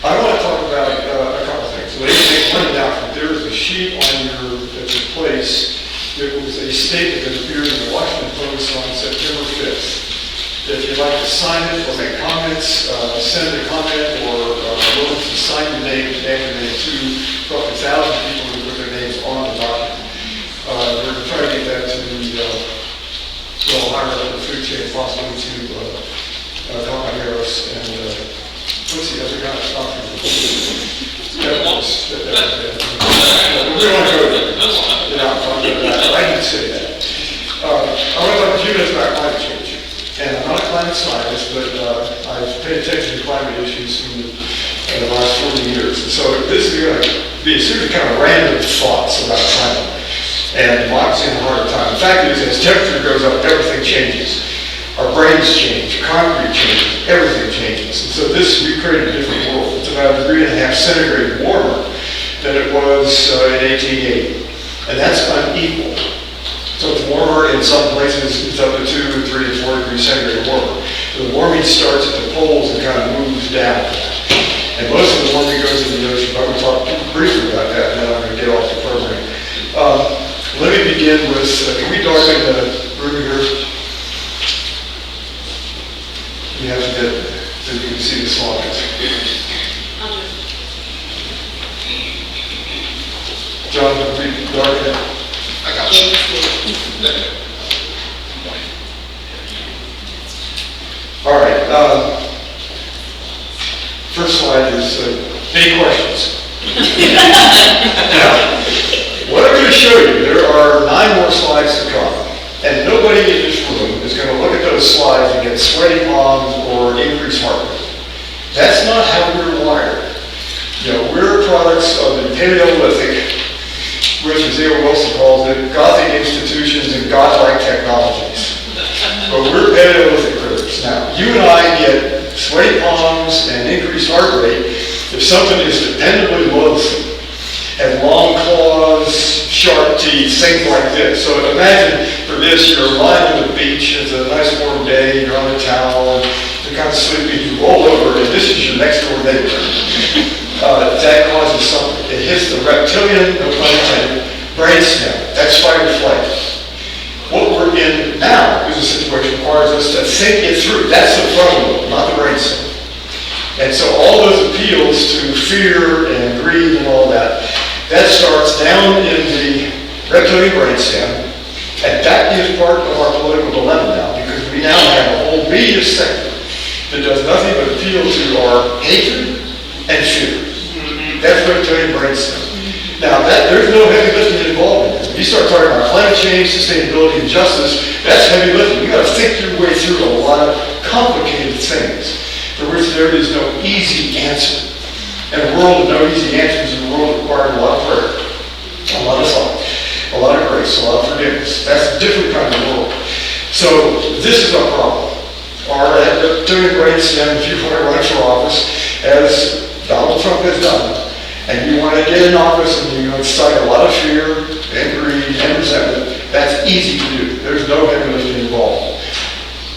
I want to talk about a couple things. So they pointed out that there is a sheet on at your place. It was a statement that appeared in the Washington Post on September 5th. If you'd like to sign it or make comments, send a comment or willing to sign your name and add your name to roughly 1,000 people who put their names on the document. We're going to try to get that to the higher level of the food chain, possibly to Dr. Harris and what's the other guy? We don't want to go there. Yeah, I didn't say that. I want to talk a few minutes about climate change. And I'm not a climate scientist, but I've paid attention to climate issues in the last 40 years. And so this is going to be a series of kind of random thoughts about climate and democracy in a harder time. The fact is, as temperature goes up, everything changes. Our brains change, concrete changes, everything changes. And so we created a different world. It's about 1.5 degrees centigrade warmer than it was in 1880. And that's unequal. So it's warmer in some places, it's up to 2, 3, and 4 degrees centigrade warmer. So the warming starts at the poles and kind of moves down. And most of the warming goes into the ocean. I'm going to talk briefly about that, and then I'm going to get off the program. Let me begin with, can we darken the room here? You have to get, so you can see the slides. John, can we darken it? I got you. All right. First slide is any questions? Now, what I'm going to show you, there are 9 more slides to come, and nobody in this room is going to look at those slides and get sweaty palms or increased heart rate. That's not how we're wired. We're products of the Paleolithic, which, as A.O. Wilson calls it, Gothic institutions and godlike technologies. But we're Paleolithic critters. Now, you and I get sweaty palms and increased heart rate if something is dependably loathsome, and long claws, sharp teeth, things like this. So imagine for this, you're lying on the beach, it's a nice warm day, you're on a towel, and you're kind of sleepy, you roll over, and this is your next door neighbor. That causes something. It hits the reptilian, no pun intended, brainstem. That's fight or flight. What we're in now is a situation that requires us to think it through. That's the frontal lobe, not the brainstem. And so all those appeals to fear and greed and all that starts down in the reptilian brainstem, and that is part of our political dilemma now, because we now have a whole media sector that does nothing but appeal to our hatred and fear. That's reptilian brainstem. Now, there's no heavy lifting involved in this. When you start talking about climate change, sustainability, and justice, that's heavy lifting. You've got to think your way through a lot of complicated things for which there is no easy answer. And a world of no easy answers is a world that requires a lot of prayer, a lot of thought, a lot of grace, a lot of forgiveness. That's a different kind of world. So this is our problem. Our reptilian brainstem, if you want to run for office, as Donald Trump has done, and you want to get in office and you incite a lot of fear and greed and resentment, that's easy to do. There's no heavy lifting involved.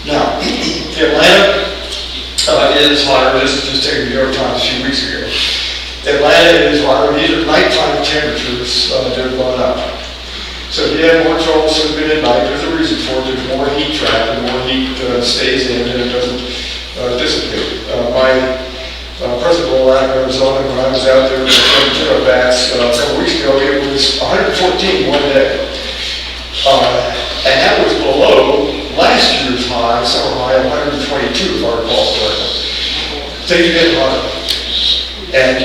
Now, Atlanta is hotter. This is just taken the New York Times a few weeks ago. Atlanta is hotter. These are nighttime temperatures that are going up. So if you have more trouble sleeping at night, there's a reason for it. There's more heat trapped and more heat stays in and it doesn't dissipate. President Barack, Arizona, when I was out there with the potato bats a couple weeks ago, it was 114 one day. And that was below last year's high, summer high of 122, if I recall correctly. Things are getting hotter. And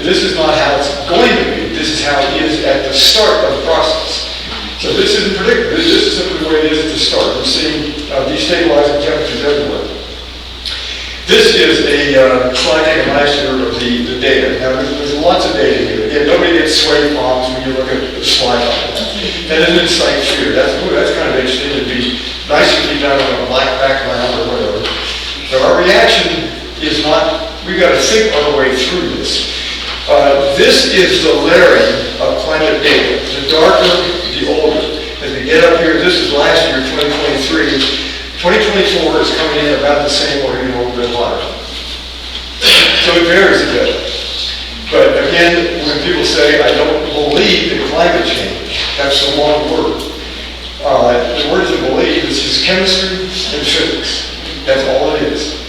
this is not how it's going to be. This is how it is at the start of the process. So this isn't predictable. This is simply the way it is at the start. We're seeing destabilizing temperatures everywhere. This is a slide taken last year of the data. Now, there's lots of data here. Again, nobody gets sweaty palms when you look at the slide on it. That doesn't incite fear. That's kind of interesting. It'd be nice if you done it on a black background or whatever. But our reaction is not, we've got to think our way through this. This is the layering of climate data. The darker, the older. As we get up here, this is last year, 2023. 2024 is coming in about the same or even a little bit hotter. So it varies. there's a bit. But again, when people say, I don't believe in climate change, that's the wrong word. The word isn't believe, it's just chemistry and physics. That's all it is.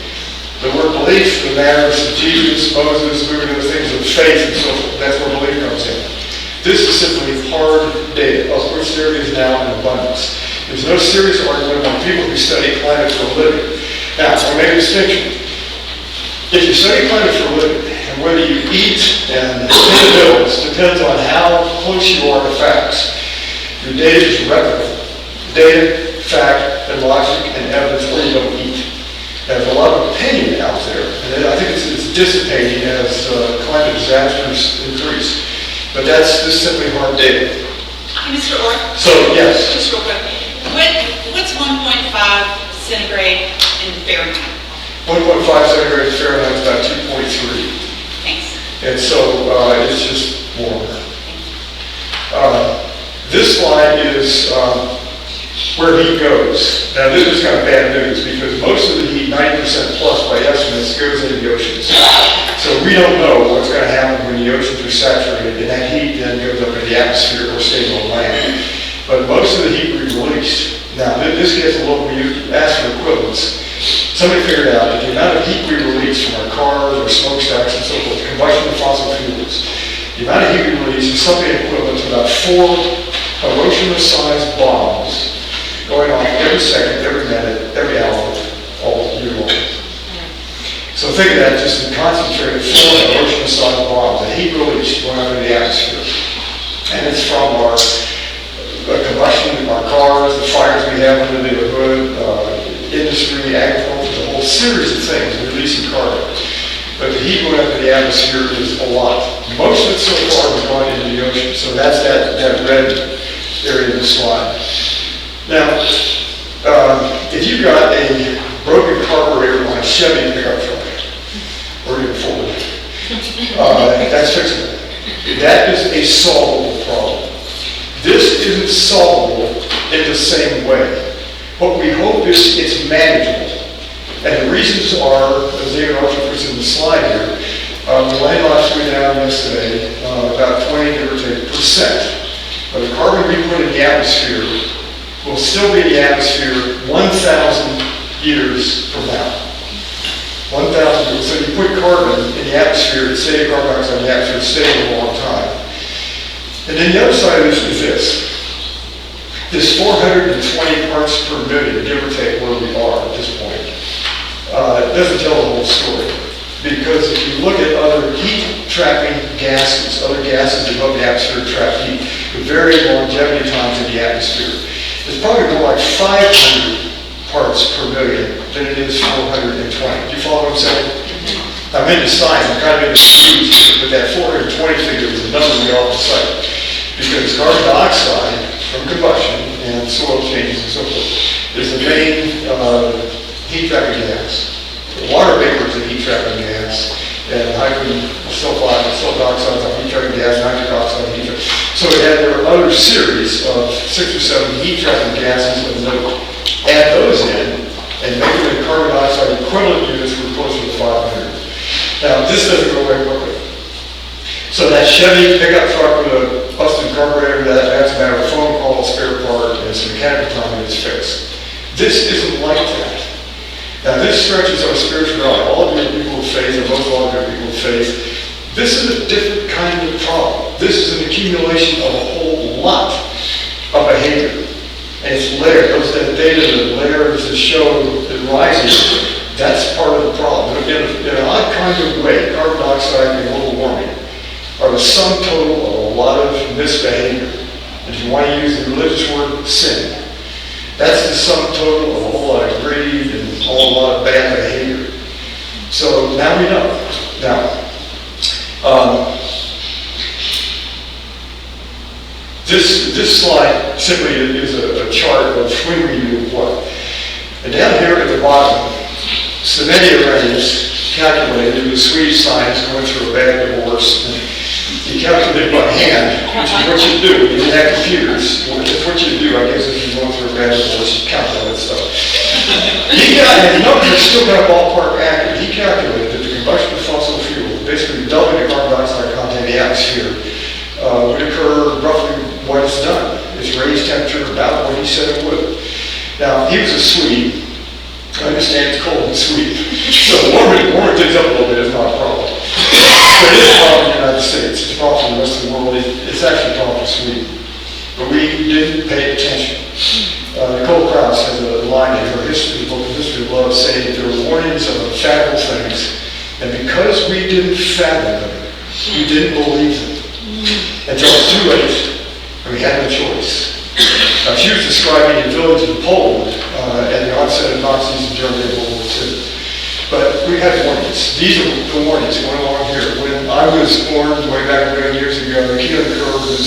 The word belief, the matters of Jesus, Moses, moving to the things of faith and so forth, that's where belief comes in. This is simply hard data, of which there is now in abundance. There's no serious argument among people who study climate for a living. Now, I make a distinction. If you study climate for a living, and whether you eat and pay the bills depends on how close you are to facts. Your data is replicable. Data, fact, and logic, and evidence where you don't eat. There's a lot of opinion out there, and I think it's dissipating as climate disasters increase. But that's just simply hard data. Mr. Orr? So, yes. Just real quick. What's 1.5 centigrade in Fahrenheit? 1.5 centigrade Fahrenheit is about 2.3. Thanks. And so it's just warmer. This slide is where heat goes. Now this is kind of bad news because most of the heat, 90% plus by estimates, goes into the oceans. So we don't know what's going to happen when the oceans are saturated and that heat then goes up in the atmosphere or stays on land. But most of the heat we released. Now this gets a little, when you ask for equivalents, somebody figured out that the amount of heat we release from our cars or smokestacks and so forth, combustion of fossil fuels, the amount of heat we release is something equivalent to about 4 Hiroshima-sized bombs going off every second, every minute, every hour, all year long. So think of that just in concentrated 4 Hiroshima-sized bombs, the heat released going up into the atmosphere. And it's from our combustion, our cars, the fires we have under the hood, industry, agriculture, a whole series of things releasing carbon. But the heat going up in the atmosphere is a lot. Most of it so far has gone into the ocean, so that's that red area of the slide. Now, if you've got a broken carburetor on a Chevy pickup truck, or even Ford, that's fixable. That is a solvable problem. This isn't solvable in the same way. What we hope is it's manageable. And the reasons are, as David also puts in the slide here, the land loss went down yesterday about 20 give or take percent. But the carbon we put in the atmosphere will still be in the atmosphere 1,000 years from now. 1,000 years. So you put carbon in the atmosphere, it's staying carbon dioxide in the atmosphere, it's staying a long time. And then the other side of this is this. This 420 parts per million, give or take where we are at this point, doesn't tell the whole story. Because if you look at other heat-trapping gases, other gases that go in the atmosphere trap heat, with varying longevity times in the atmosphere, it's probably more like 500 parts per million than it is 420. Do you follow what I'm saying? I'm into science, I'm kind of into speech, but that 420 figure is a number we often cite. Because carbon dioxide from combustion and soil changes and so forth is the main heat-trapping gas. The water vapor is a heat-trapping gas, and hydrogen sulfide, sulfur dioxide is a heat-trapping gas, nitric oxide heat-trapping. So there are other series of 6 or 7 heat-trapping gases of note. Add those in, and make them carbon dioxide equivalent units for closer to 500. Now, this doesn't go away quickly. So that Chevy pickup truck with a busted carburetor, that's a matter of a phone call, a spare part, and some mechanical time, and it's fixed. This isn't like that. Now this stretches our spirituality. All of you are people of faith, or most all of you are people of faith. This is a different kind of problem. This is an accumulation of a whole lot of behavior. And it's layered. Those data, the layers that show it rising, that's part of the problem. In an odd kind of way, carbon dioxide and global warming are the sum total of a lot of misbehavior. If you want to use the religious word, sin. That's the sum total of a whole lot of greed and a whole lot of bad behavior. So now we know. Now, this slide simply is a chart of when we knew what. And down here at the bottom, Svenja Arrhenius calculated, the Swedish scientist going through a bad divorce, and he calculated by hand, which is what you do. You didn't have computers. That's what you do, I guess, if you're going through a bad divorce, you calculate stuff. And the numbers are still kind of ballpark accurate. He calculated that the combustion of fossil fuel, the basically doubling the carbon dioxide content in the atmosphere, would occur roughly what it's done. It's raised temperature about what he said it would. Now, he was a Swede. I understand it's cold and sweet. So warming things up a little bit is not a problem. But it is a problem in the United States. It's a problem for the rest of the world. It's actually a problem for Sweden. But we didn't pay attention. Nicole Krauss has a line in her history, book of history of love, saying that there were warnings of unfathomable things, and because we didn't fathom them, we didn't believe them. Until it's too late, and we had no choice. She was describing a village in Poland at the onset of Nazis in Germany in World War II. But we had warnings. These are the warnings going along here. When I was born way back a million years ago, the Keeling curve was,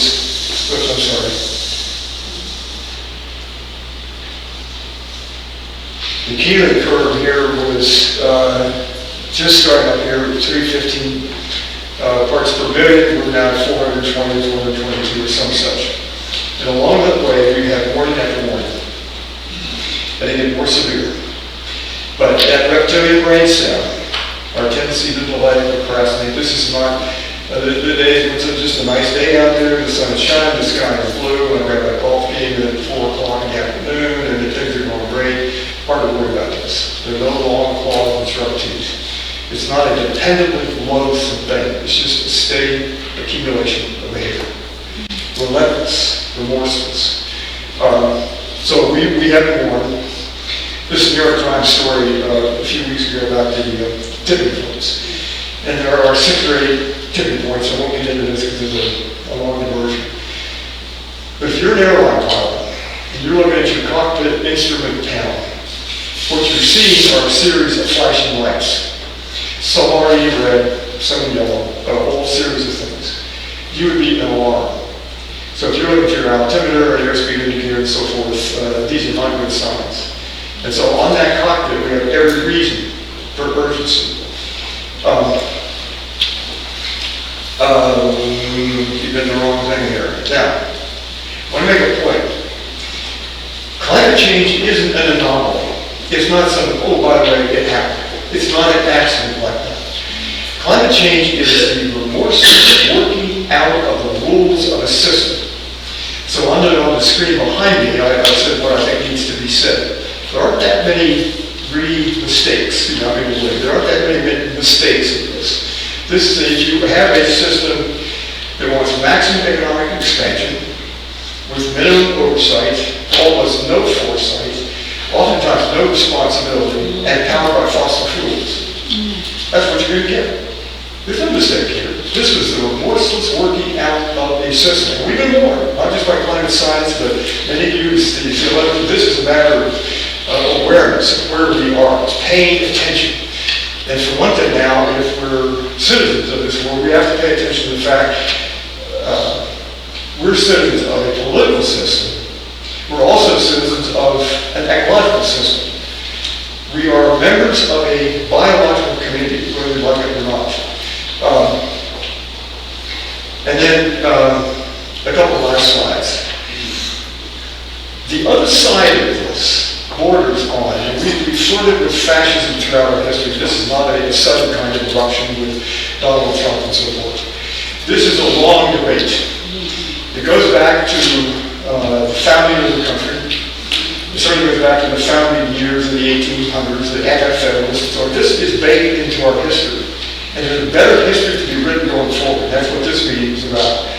oops, I'm sorry. The Keeling curve here was just starting up here at 315 parts per billion. We're now at 420, 422 or some such. And along that way, we have warning after warning. And they get more severe. But that reptilian brainstem, our tendency to delay, procrastinate, this is not the day, it's just a nice day out there, the sun is shining, the sky is blue, and I got a golf game at 4 o'clock in the afternoon, and the things are going great. Hard to worry about this. There are no long claws and sharp teeth. It's not a dependably loathsome thing. It's just a steady accumulation of behavior. Relentless, remorseless. So we have been warned. This is a New York Times story a few weeks ago about the tipping points. And there are 6 or 8 tipping points. I won't get into this because there's a long diversion. But if you're an airline pilot and you're looking at your cockpit instrument panel, what you're seeing are a series of flashing lights. Some already red, some yellow, a whole series of things. You would be an alarm. So if you're looking at your altimeter or airspeed indicator and so forth, these are not good signs. And so on that cockpit, we have every reason for urgency. Keep in the wrong thing here. Now, I want to make a point. Climate change isn't an anomaly. It's not something, oh, by the way, it happened. It's not an accident like that. Climate change is the remorseless working out of the rules of a system. So on the screen behind me, I've said what I think needs to be said. There aren't that many mistakes, there aren't that many mistakes in this. This is if you have a system that wants maximum economic expansion with minimum oversight, almost no foresight, oftentimes no responsibility, and powered by fossil fuels. That's what you're going to get. There's no mistake here. This is the remorseless working out of a system. We've been warned, not just by climate science, but many of you, this is a matter of awareness of where we are. It's paying attention. And for one thing now, if we're citizens of this world, we have to pay attention to the fact we're citizens of a political system. We're also citizens of an ecological system. We are members of a biological community, whether we like it or not. And then a couple of last slides. The other side of this borders on, and we flirted with fascism throughout our history. This is not a sudden kind of eruption with Donald Trump and so forth. This is a long debate. It goes back to the founding of the country. It certainly goes back to the founding years of the 1800s, the anti-federalists. So this is baked into our history. And there's a better history to be written going forward. That's what this meeting is about.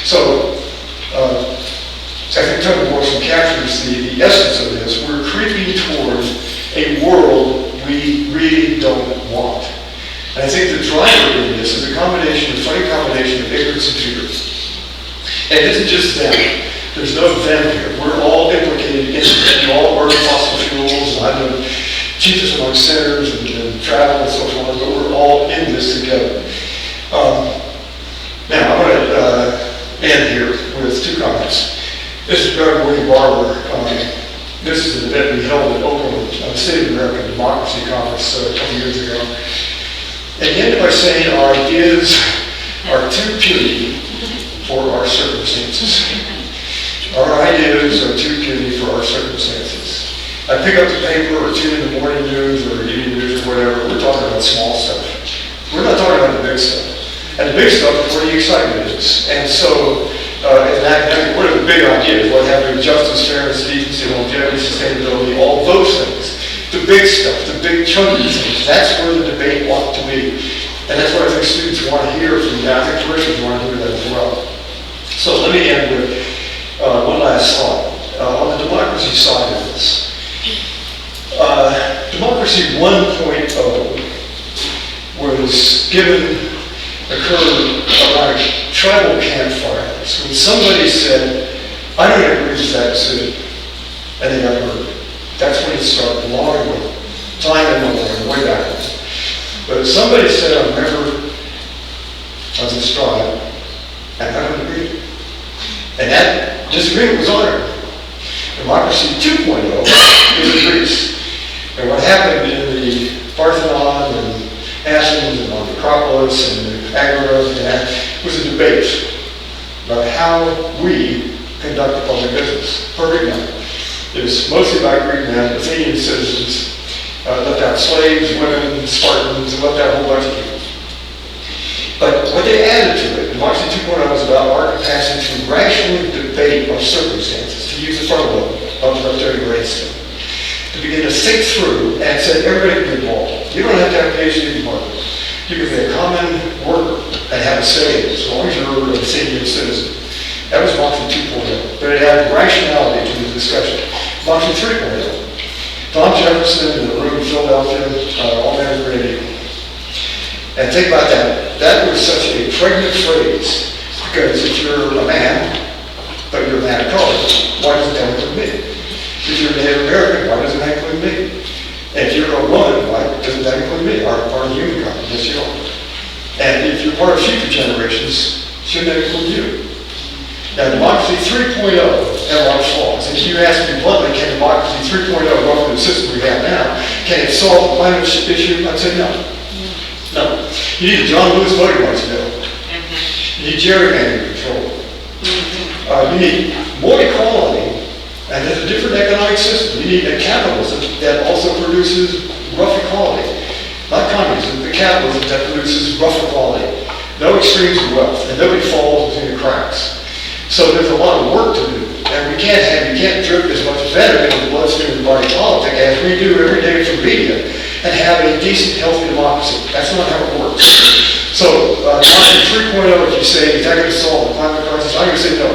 So, I think Tony Morrison captures the essence of this. We're creeping toward a world we really don't want. And I think the driver in this is a funny combination of ignorance and fear. And it isn't just them. There's no them here. We're all implicated in it. We all burn fossil fuels, and I'm the chiefest among sinners, and travel and so forth, but we're all in this together. Now, I'm going to end here with 2 comments. This is Reverend William Barber. This is an event we held at Oakland, State of American Democracy Conference a couple years ago. And he ended by saying our ideas are too puny for our circumstances. Our ideas are too puny for our circumstances. I pick up the paper or tune in the morning news or evening news or whatever, we're talking about small stuff. We're not talking about the big stuff. And the big stuff is where the excitement is. And so, as an academic, what are the big ideas? What have to do with justice, fairness, decency, longevity, sustainability, all those things. The big stuff, the big chunky things, that's where the debate ought to be. And that's what I think students want to hear from you. I think commissioners want to hear that as well. So let me end with one last slide. On the democracy side of this, Democracy 1.0 was occurred around tribal campfires. When somebody said, I don't agree with that decision, and they got heard. That's when it started, long ago, time immemorial, way back then. But if somebody said, I'm a member of this tribe, and I don't agree, and that disagreement was honored. Democracy 2.0 is Greece. And what happened in the Parthenon and Athens and on the Acropolis and the Agora was a debate about how we conduct public business per Greek men. It was mostly about Greek men, Athenian citizens, left out slaves, women, Spartans, and left out a whole bunch of people. But what they added to it, Democracy 2.0 was about our capacity to rationally debate our circumstances, to use the front load of the Terry Grayson, to begin to think through and said everybody can be involved. You don't have to have a PhD in Harvard. You can be a common worker and have a say as long as you're a senior citizen. That was Democracy 2.0, but it had rationality to the discussion. Democracy 3.0. Tom Jefferson in the room in Philadelphia, all men are great. And think about that. That was such a pregnant phrase, because if you're a man, but you're a man of color, why doesn't that include me? If you're a Native American, why doesn't that include me? And if you're a woman, why doesn't that include me? Are part of the human kind, yes you are. And if you're part of future generations, shouldn't that include you? Now, Democracy 3.0 had a lot of flaws. And if you ask me bluntly, can Democracy 3.0, roughly the system we have now, can it solve the climate issue? I'd say no. No. You need a John Lewis voting rights bill. You need gerrymandering control. You need more equality, and there's a different economic system. You need a capitalism that also produces rough equality. Not communism, but capitalism that produces rough equality. No extremes of wealth, and nobody falls between the cracks. So there's a lot of work to do, and you can't drip as much venom into the bloodstream of the body politic as we do every day from media, and have a decent, healthy democracy. That's not how it works. So, Democracy 3.0, if you say, is that going to solve the climate crisis? I'm going to say no.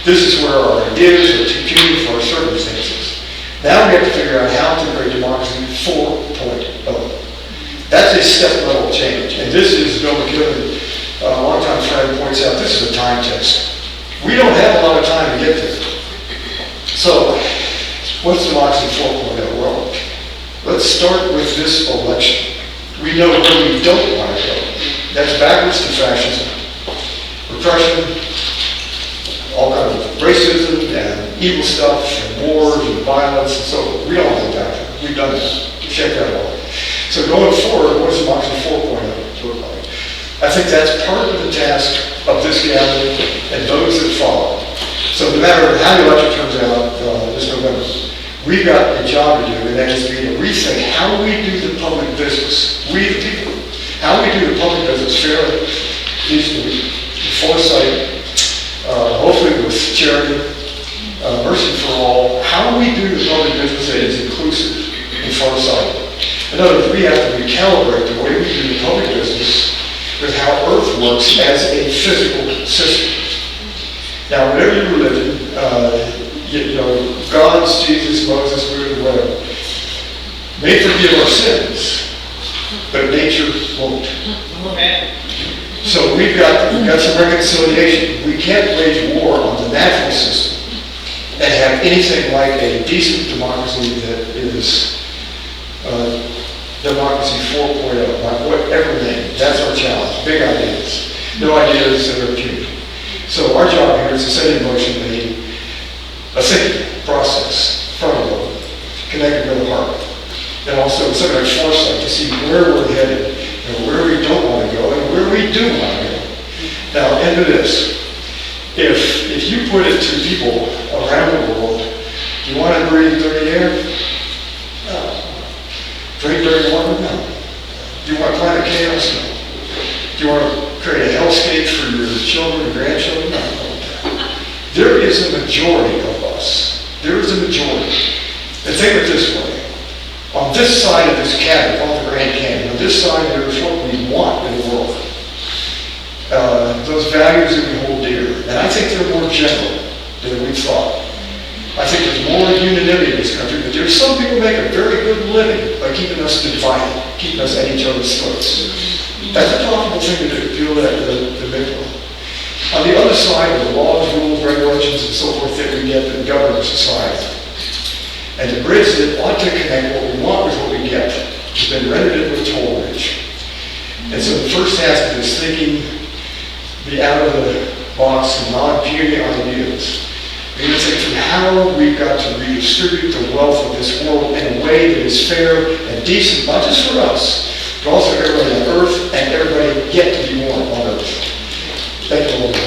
This is where our ideas are too puny for our circumstances. Now we have to figure out how to create Democracy 4.0. That's a step level change, and this is Bill McKibben, a longtime friend, points out this is a time test. We don't have a lot of time to get there. So, what's Democracy 4.0? Well, let's start with this election. We know where we don't want to go. That's backwards to fascism, repression, all kinds of racism and evil stuff, and wars and violence, and so we don't want that. We've done this. We've checked that out. So going forward, what does Democracy 4.0 look like? I think that's part of the task of this gathering and those that follow. So no matter how the election turns out this November, we've got a job to do, and that is to rethink how we do the public business, we the people, how we do the public business fairly, decently, with foresight, hopefully with charity, mercy for all, how we do the public business that is inclusive and farsighted. In other words, we have to recalibrate the way we do the public business with how Earth works as a physical system. Now, whatever your religion, gods, Jesus, Moses, Buddha, whatever, may forgive our sins, but nature won't. So we've got some reconciliation. We can't wage war on the natural system and have anything like a decent democracy that is Democracy 4.0, by whatever name. That's our challenge. Big ideas. No ideas that are puny. So our job here is to set in motion a thinking process, front load, connected with the heart, and also some kind of foresight to see where we're headed, and where we don't want to go, and where we do want to go. Now, into this. If you put it to people around the world, do you want to breathe dirty air? No. Drink dirty water? No. Do you want climate chaos? No. Do you want to create a hellscape for your children and grandchildren? No. There is a majority of us. There is a majority. And think of it this way. On this side of this canyon, on the Grand Canyon, on this side there's what we want in the world. Those values that we hold dear. And I think they're more general than we thought. I think there's more unanimity in this country, but there's some people make a very good living by keeping us divided, keeping us at each other's throats. That's a profitable thing to do, if you look at the middle. On the other side are the laws, rules, regulations, and so forth that we get that govern society. And the bridge that ought to connect what we want with what we get has been rendered into a toll bridge. And so the first half of this thinking, the out-of-the-box, non-punitive ideas, we're going to think through how we've got to redistribute the wealth of this world in a way that is fair and decent, not just for us, but also everybody on Earth and everybody yet to be born on Earth. Thank you all.